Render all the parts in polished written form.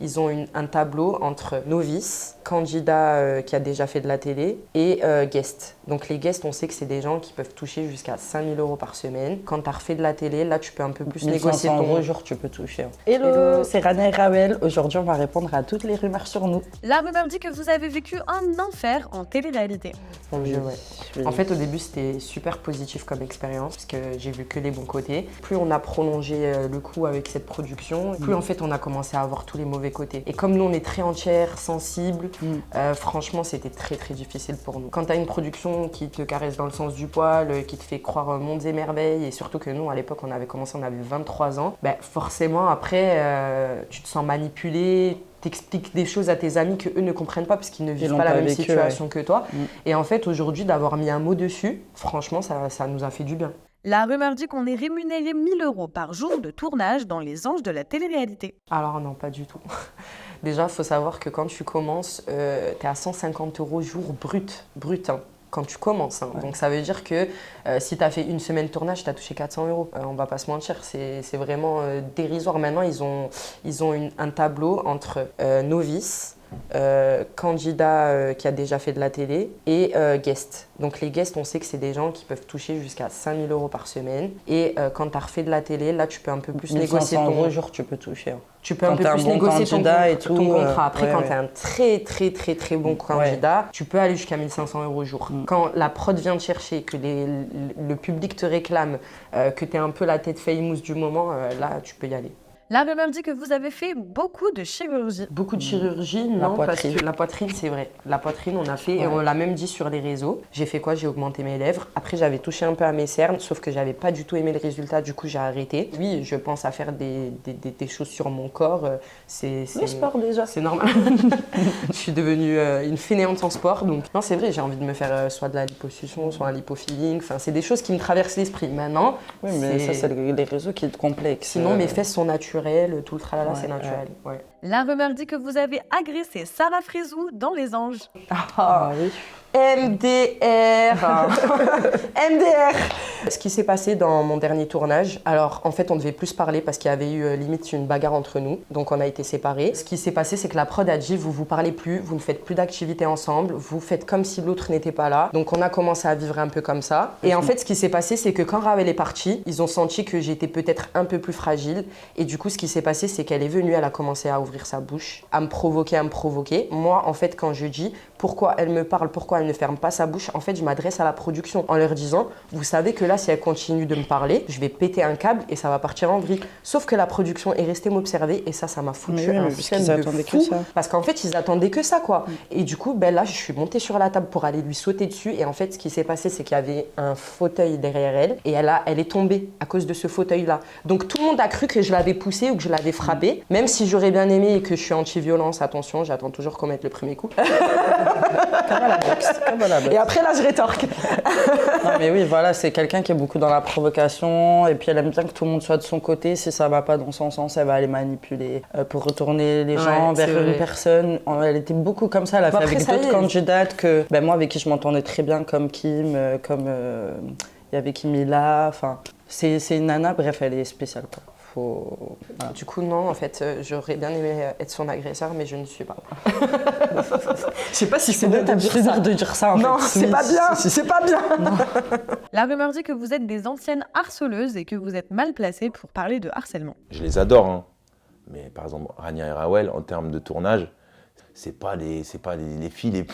Ils ont un tableau entre novice, candidat qui a déjà fait de la télé et guest. Donc les guests, on sait que c'est des gens qui peuvent toucher jusqu'à 5 000 € par semaine. Quand tu as refait de la télé, là tu peux un peu plus négocier ton... 1 jour, tu peux toucher. Hello, c'est Rania et Rawel. Aujourd'hui, on va répondre à toutes les rumeurs sur nous. La rumeur dit que vous avez vécu un enfer en télé-réalité. Oui. En fait, au début, c'était super positif comme expérience parce que j'ai vu que les bons côtés. Plus on a prolongé le coup avec cette production, plus en fait on a commencé à avoir tous les mauvais côtés. Et comme nous, on est très entière, sensible, franchement, c'était très très difficile pour nous. Quand tu as une production qui te caresse dans le sens du poil, qui te fait croire mondes et merveilles, et surtout que nous, à l'époque, on avait commencé, on avait 23 ans, forcément, après, tu te sens manipulé. T'expliques des choses à tes amis que eux ne comprennent pas parce qu'ils ne vivent pas la même situation que toi. Et en fait, aujourd'hui, d'avoir mis un mot dessus, franchement, ça nous a fait du bien. La rumeur dit qu'on est rémunéré 1 000 € par jour de tournage dans Les Anges de la télé-réalité. Alors non, pas du tout. Déjà, il faut savoir que quand tu commences, tu es à 150 € jour brut, hein. Quand tu commences. Hein. Ouais. Donc ça veut dire que si tu as fait une semaine de tournage, tu as touché 400 €. On va pas se mentir, c'est vraiment dérisoire. Maintenant, ils ont un tableau entre novice, candidat qui a déjà fait de la télé et guest. Donc les guests, on sait que c'est des gens qui peuvent toucher jusqu'à 5 000 € par semaine. Et quand tu as refait de la télé, là tu peux un peu plus négocier ton... 1 jour, tu peux toucher. Tu peux un peu plus négocier ton contrat. Après, quand tu es un très bon candidat, tu peux aller jusqu'à 1 500 € au jour. Quand la prod vient te chercher, que le public te réclame, que tu es un peu la tête famous du moment, là tu peux y aller. La rumeur dit que vous avez fait beaucoup de chirurgie. Beaucoup de chirurgie, non, parce que la poitrine, c'est vrai. La poitrine, on a fait, et on l'a même dit sur les réseaux. J'ai fait quoi? J'ai augmenté mes lèvres. Après, j'avais touché un peu à mes cernes, sauf que j'avais pas du tout aimé le résultat, du coup, j'ai arrêté. Oui, je pense à faire des choses sur mon corps. Le sport, déjà. C'est normal. Je suis devenue une fainéante sans sport, donc non, c'est vrai, j'ai envie de me faire soit de la liposuction, soit un lipofilling. Enfin, c'est des choses qui me traversent l'esprit. Maintenant, oui, mais ça, c'est les réseaux qui te complexent. Sinon, mes fesses sont naturelles. Tout le tralala, c'est naturel. Ouais. La rumeur dit que vous avez agressé Sarah Frézou dans Les Anges. Ah oui. MDR. MDR. Ce qui s'est passé dans mon dernier tournage, alors en fait on devait plus parler parce qu'il y avait eu limite une bagarre entre nous, donc on a été séparés. Ce qui s'est passé, c'est que la prod a dit vous parlez plus, vous ne faites plus d'activités ensemble, vous faites comme si l'autre n'était pas là. Donc on a commencé à vivre un peu comme ça. Et en fait ce qui s'est passé, c'est que quand Rawel est partie, ils ont senti que j'étais peut-être un peu plus fragile. Et du coup ce qui s'est passé, c'est qu'elle est venue, elle a commencé à ouvrir sa bouche, à me provoquer. Moi en fait quand je dis pourquoi elle me parle, pourquoi elle ne ferme pas sa bouche, en fait je m'adresse à la production en leur disant vous savez que là si elle continue de me parler, je vais péter un câble et ça va partir en vrille. Sauf que la production est restée m'observer et ça m'a foutu un seum de fou. Parce qu'en fait ils attendaient que ça quoi. Et du coup là je suis montée sur la table pour aller lui sauter dessus et en fait ce qui s'est passé c'est qu'il y avait un fauteuil derrière elle et elle est tombée à cause de ce fauteuil là. Donc tout le monde a cru que je l'avais poussée ou que je l'avais frappée, même si j'aurais bien aimé et que je suis anti-violence, attention j'attends toujours qu'on mette le premier coup. Comme à la boxe. Et après là je rétorque. Non mais oui voilà, c'est quelqu'un qui est beaucoup dans la provocation et puis elle aime bien que tout le monde soit de son côté. Si ça va pas dans son sens, elle va aller manipuler pour retourner les gens vers une personne. Elle était beaucoup comme ça, elle a fait avec d'autres candidates que moi avec qui je m'entendais très bien comme Kim, comme il y avait Kimila, enfin c'est une nana, bref elle est spéciale quoi. Voilà. Du coup, non, en fait, j'aurais bien aimé être son agresseur, mais je ne suis pas. Je sais pas si c'est bien de dire ça. En non, fait. C'est pas bien, c'est pas bien. La rumeur dit que vous êtes des anciennes harceleuses et que vous êtes mal placées pour parler de harcèlement. Je les adore, hein. Mais par exemple, Rania et Rawel, en termes de tournage, c'est pas les filles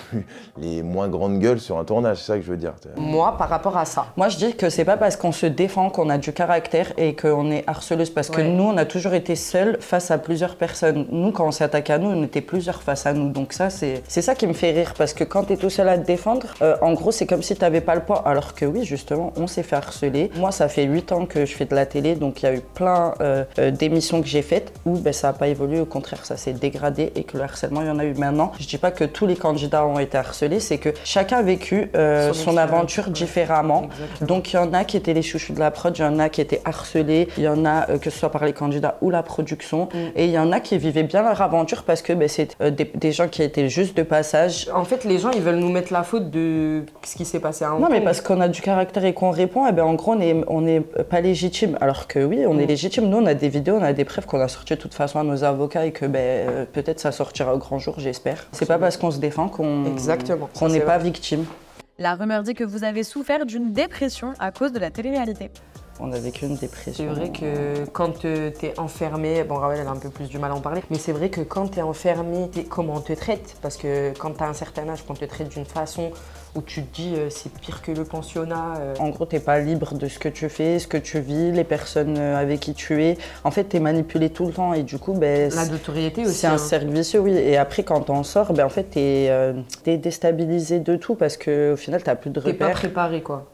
les moins grandes gueules sur un tournage, c'est ça que je veux dire. Moi, par rapport à ça. Moi, je dis que c'est pas parce qu'on se défend qu'on a du caractère et qu'on est harceleuse, parce que nous, on a toujours été seuls face à plusieurs personnes. Nous, quand on s'est attaqué à nous, on était plusieurs face à nous. Donc ça, c'est ça qui me fait rire, parce que quand t'es tout seul à te défendre, en gros, c'est comme si t'avais pas le poids. Alors que oui, justement, on s'est fait harceler. Moi, ça fait 8 ans que je fais de la télé, donc il y a eu plein d'émissions que j'ai faites où ça a pas évolué, au contraire, ça s'est dégradé et que le harcèlement, il y en a eu. eu maintenant. Je dis pas que tous les candidats ont été harcelés, c'est que chacun a vécu son aventure différemment. Exactement. Donc il y en a qui étaient les chouchous de la prod, il y en a qui étaient harcelés, il y en a que ce soit par les candidats ou la production, et il y en a qui vivaient bien leur aventure parce que c'est des gens qui étaient juste de passage. En fait, les gens, ils veulent nous mettre la faute de ce qui s'est passé à Hong Non, mais Kong. parce qu'on a du caractère et qu'on répond, en gros, on n'est pas légitime. Alors que oui, on est légitime. Nous, on a des vidéos, on a des preuves qu'on a sorties de toute façon à nos avocats et que peut-être ça sortira au grand jour, j'espère. C'est pas parce qu'on se défend qu'on n'est pas victime. La rumeur dit que vous avez souffert d'une dépression à cause de la télé-réalité. On a vécu une dépression. C'est vrai que quand t'es enfermé, bon Rawel elle a un peu plus du mal à en parler, mais c'est vrai que quand t'es enfermé, comment on te traite? Parce que quand t'as un certain âge, qu'on te traite d'une façon où tu te dis c'est pire que le pensionnat. En gros, t'es pas libre de ce que tu fais, ce que tu vis, les personnes avec qui tu es. En fait, t'es manipulé tout le temps et du coup, la notoriété aussi. C'est un cercle vicieux, oui. Et après, quand t'en sors, en fait, t'es déstabilisé de tout parce qu'au final, t'as plus de repères. T'es pas préparé quoi.